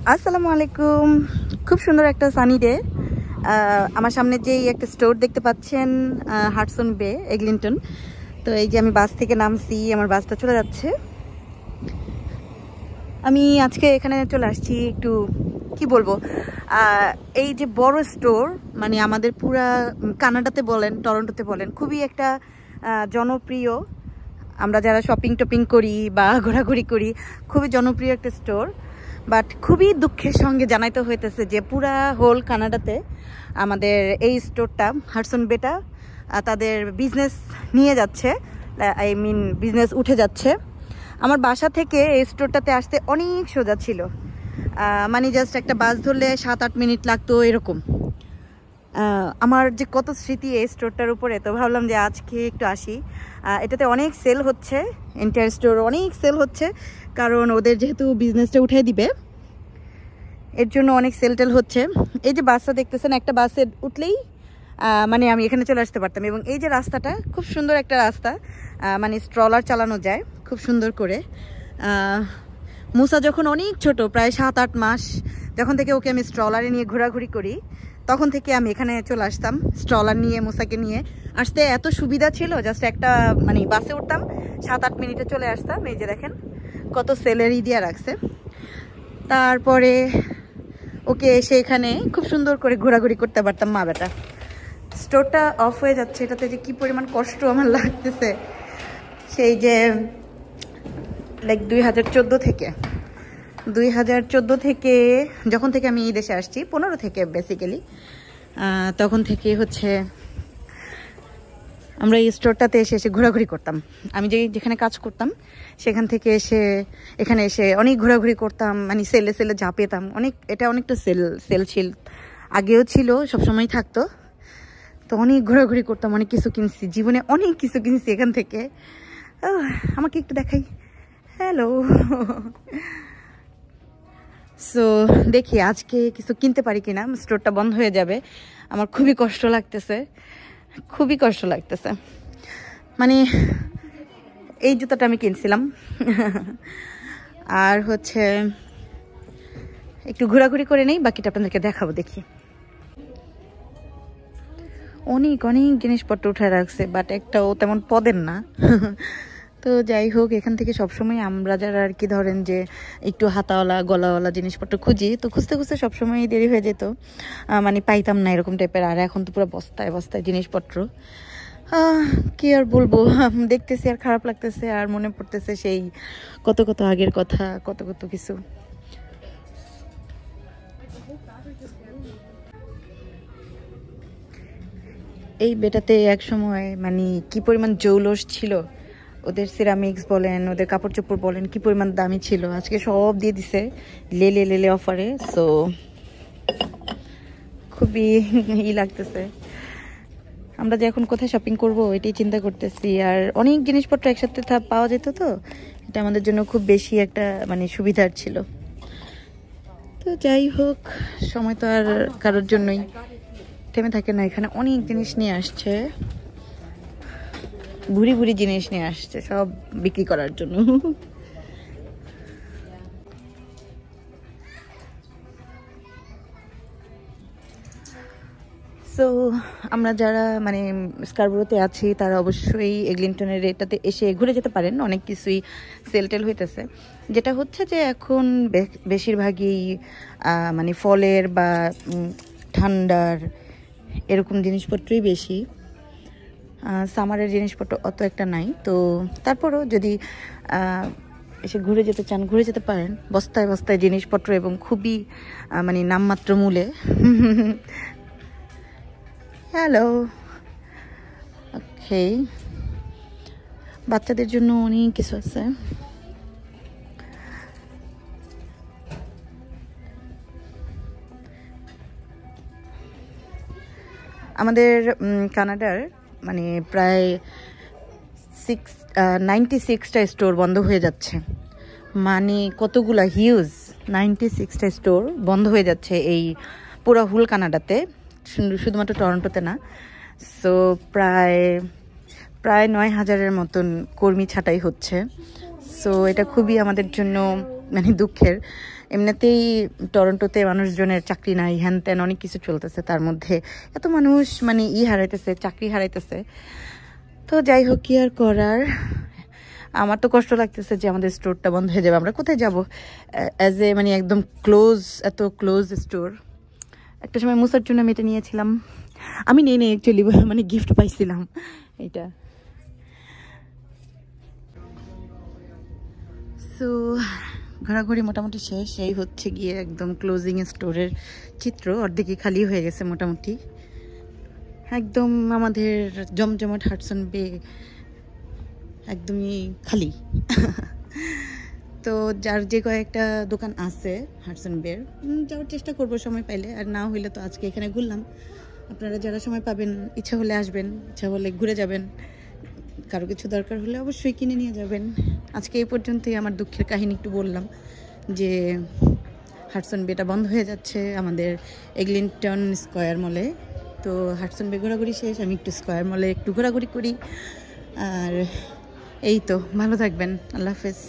আসসালামু আলাইকুম। খুব সুন্দর একটা সানি ডে। আমার সামনে যেই একটা স্টোর দেখতে পাচ্ছেন, হাডসন বে এগলিংটন। তো এই যে আমি বাস থেকে নামছি, আমার বাসটা চলে যাচ্ছে। আমি আজকে এখানে চলে আসছি একটু কি বলবো, এই যে বড় স্টোর, মানে আমাদের পুরা কানাডাতে বলেন, টরন্টোতে বলেন, খুবই একটা জনপ্রিয়। আমরা যারা শপিং টপিং করি বা ঘোরাঘুরি করি, খুবই জনপ্রিয় একটা স্টোর। বাট খুবই দুঃখের সঙ্গে জানাইতে হইতেছে যে পুরা হোল কানাডাতে আমাদের এই স্টোরটা, হাডসন বেটা, তাদের বিজনেস নিয়ে যাচ্ছে। আই মিন বিজনেস উঠে যাচ্ছে। আমার বাসা থেকে এই স্টোরটাতে আসতে অনেক সোজা ছিল, মানে জাস্ট একটা বাস ধরলে 7-8 মিনিট লাগতো এরকম। আমার যে কত স্মৃতি এই স্টোরটার উপরে, তো ভাবলাম যে আজকে একটু আসি। এটাতে অনেক সেল হচ্ছে, এন্টায়ার স্টোর অনেক সেল হচ্ছে, কারণ ওদের যেহেতু বিজনেসটা উঠে দিবে এর জন্য অনেক সেল টেল হচ্ছে। এই যে বাসটা দেখতেছেন, একটা বাসে উঠলেই মানে আমি এখানে চলে আসতে পারতাম। এবং এই যে রাস্তাটা খুব সুন্দর একটা রাস্তা, মানে স্ট্রলার চালানো যায় খুব সুন্দর করে। মুসা যখন অনেক ছোট, প্রায় 7-8 মাস, যখন থেকে ওকে আমি স্ট্রলারে নিয়ে ঘোরাঘুরি করি, তখন থেকে আমি এখানে চলে আসতাম স্ট্রলার নিয়ে। মুসাকে নিয়ে আসতে এত সুবিধা ছিল, জাস্ট একটা মানে বাসে উঠতাম, 7-8 মিনিটে চলে আসতাম। এই যে দেখেন কত সেলেরি দিয়ে রাখছে। তারপরে ওকে এসে এখানে খুব সুন্দর করে ঘোরাঘুরি করতে পারতাম মা বেটা। স্টোরটা অফ হয়ে যাচ্ছে, এটাতে যে কি পরিমাণ কষ্ট আমার লাগতেছে। সেই যে লাইক 2014 থেকে যখন থেকে আমি এই দেশে আসছি, 15 থেকে বেসিক্যালি, তখন থেকে হচ্ছে আমরা এই স্টোরটাতে এসে এসে ঘোরাঘুরি করতাম। আমি যেখানে কাজ করতাম সেখান থেকে এখানে এসে অনেক ঘোরাঘুরি করতাম, মানে সেলে সেলে ঝাঁপেতাম অনেক। এটা অনেকটা সেল ছিল, আগেও ছিল, সবসময় থাকতো। তো অনেক ঘোরাঘুরি করতাম, অনেক কিছু কিনছি জীবনে, অনেক কিছু কিনছি এখান থেকে। আমাকে একটু দেখাই, হ্যালো। সো দেখি আজকে কিছু কিনতে পারি কিনা। স্টোরটা বন্ধ হয়ে যাবে, আমার খুবই কষ্ট লাগতেছে, খুবই কষ্ট লাগতেছে। মানে এই জুতাটা আমি কিনছিলাম। আর হচ্ছে একটু ঘোরাঘুরি করে নেই, বাকিটা আপনাদেরকে দেখাবো। দেখি অনেক অনেক জিনিসপত্র উঠায় রাখছে, বাট একটাও তেমন পদের না। তো যাই হোক, এখান থেকে সবসময় আমরা যারা আর কি ধরেন যে একটু হাতাওয়ালা গলাওয়ালা জিনিসপত্র খুঁজি, তো খুঁজতে খুঁজতে সবসময় দেরি হয়ে যেত, মানে পাইতাম না এরকম টাইপের। আর এখন তো পুরো বস্তায় বস্তায় জিনিসপত্র। কি আর বলবো, দেখতেছি আর খারাপ লাগতেছে, আর মনে পড়তেছে সেই কত কত আগের কথা, কত কত কিছু। এই বেটাতে এক সময় মানে কি পরিমাণ জৌলস ছিল, ওদের সিরামিক্স বলেন, ওদের কাপড় চোপড় বলেন, কি পরিমাণ দামি ছিল। আজকে সব দিয়ে দিছে লেলে লেলে অফারে। সো খুবই লাগতেছে। আমরা যে এখন কোথায় শপিং করব এটাই চিন্তা করতেছি। আর অনেক জিনিসপত্র একসাথে পাওয়া যেত, তো এটা আমাদের জন্য খুব বেশি একটা মানে সুবিধার ছিল। তো যাই হোক, সময় তো আর কারোর জন্যই থেমে থাকে না। এখানে অনেক জিনিস নিয়ে আসছে, ভুরি ভুরি জিনিস নিয়ে আসছে, সব বিক্রি করার জন্য। সো আমরা যারা মানে স্কারবোরোতে আছি, তারা অবশ্যই এগলিংটনের এটাতে এসে ঘুরে যেতে পারেন। অনেক কিছুই সেল টেল হইতেছে। যেটা হচ্ছে যে এখন বেশিরভাগই মানে ফলের বা ঠান্ডার এরকম জিনিসপত্রই বেশি। সামারের জিনিসপত্র অত একটা নাই। তো তারপরও যদি এসে ঘুরে যেতে চান, ঘুরে যেতে পারেন। বস্তায় বস্তায় জিনিসপত্র এবং খুবই মানে নামমাত্র মূল্যে। হ্যালো, ওকে, বাচ্চাদের জন্য অনেক কিছু আছে। আমাদের কানাডার মানে প্রায় 96টা স্টোর বন্ধ হয়ে যাচ্ছে। মানে কতগুলা হিউজ, 96টা স্টোর বন্ধ হয়ে যাচ্ছে এই পুরো হুল কানাডাতে, শুধুমাত্র টরন্টোতে না। সো প্রায় 9,000-এর মতন কর্মী ছাঁটাই হচ্ছে। সো এটা খুবই আমাদের জন্য মানে দুঃখের। এমনিতেই টরন্টোতে মানুষজনের চাকরি নাই, হ্যান ত্যান অনেক কিছু চলতেছে, তার মধ্যে এত মানুষ মানে হারাইতেছে, চাকরি হারাইতেছে। তো যাই হোক, কি আর করার। আমার তো কষ্ট লাগতেছে যে আমাদের স্টোরটা বন্ধ হয়ে যাবে। আমরা কোথায় যাব অ্যাজ এ মানে একদম ক্লোজ, এত ক্লোজ স্টোর। একটা সময় মুসার জন্য আমি এটা নিয়েছিলাম, আমি নেই অ্যাকচুয়ালি, মানে গিফট পাইছিলাম এটা। সো ঘোরাঘুরি মোটামুটি শেষ। এই হচ্ছে গিয়ে একদম ক্লোজিং স্টোরের চিত্র, অর্ধেকই খালি হয়ে গেছে মোটামুটি। একদম আমাদের জমজমাট হাডসন বে একদমই খালি। তো যার যে কয়েকটা দোকান আছে হাডসন বের, যাওয়ার চেষ্টা করবো সময় পাইলে, আর না হইলে তো আজকে এখানে ঘুরলাম। আপনারা যারা সময় পাবেন, ইচ্ছা হলে আসবেন, ইচ্ছা হলে ঘুরে যাবেন, কারো কিছু দরকার হলে অবশ্যই কিনে নিয়ে যাবেন। আজকে এই পর্যন্তই আমার দুঃখের কাহিনী একটু বললাম, যে হাডসন বেটা বন্ধ হয়ে যাচ্ছে আমাদের এগলিংটন স্কয়ার মলে। তো হাডসন বে ঘোরাঘুরি শেষ, আমি একটু স্কয়ার মলে একটু ঘোরাঘুরি করি। আর এই তো, ভালো থাকবেন, আল্লাহ হাফেজ।